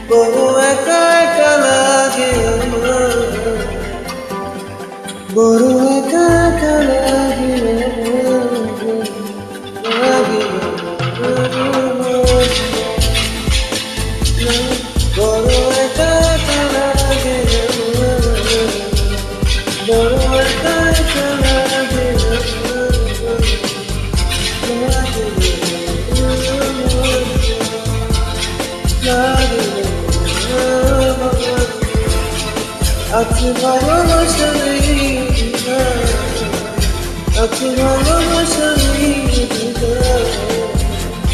বড় একা একা লাগে বড় একা একা লাগে লাগে বড় একা একা লাগে বড় একা একা লাগে আছি ভালোবাসা নেই আছি ভালোবাসা নেই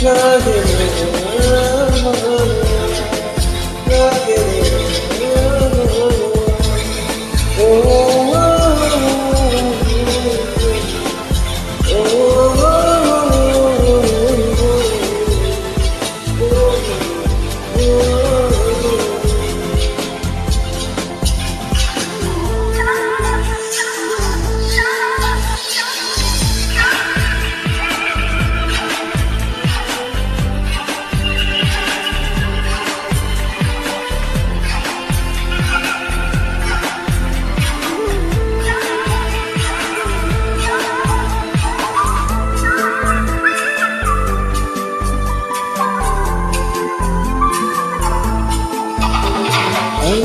লাগে লাগে ও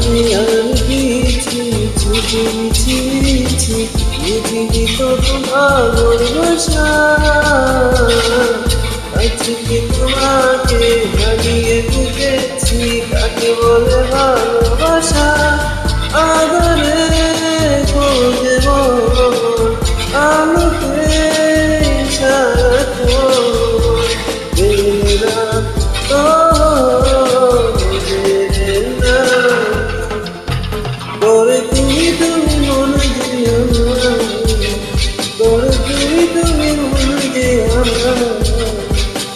আমি আর দিয়েছি চিঠি পৃথিবী তো ভালোবাসা আজকে তোমাকে হারিয়ে বুঝেছি কাকে বলে ভালোবাসা আদরে করে আমি তোরে তুমি মন দিও তোরে তুমি মন দিও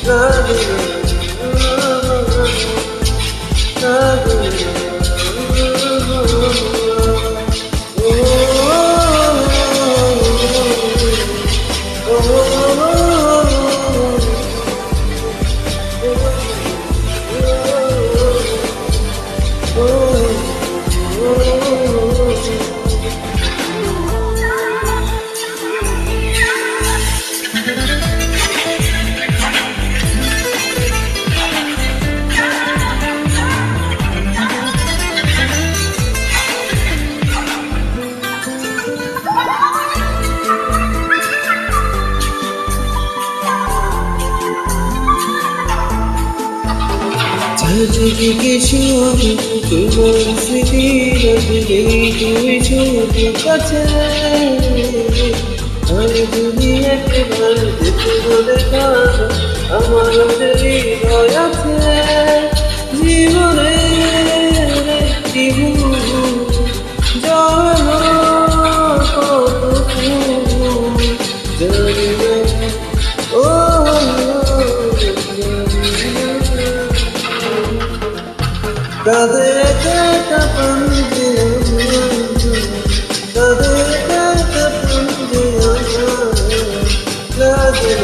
লাগে লাগে চারিদিকে শুধু তোমার স্মৃতির তুমি শুধু কাছে আর যদি একবার দেখতে বলে আমার হৃদয় আছে জীবনের একটি জানি না ও কাঁদে কাটা পান্ডে কাঁদে কাটা পান্ডে লাগে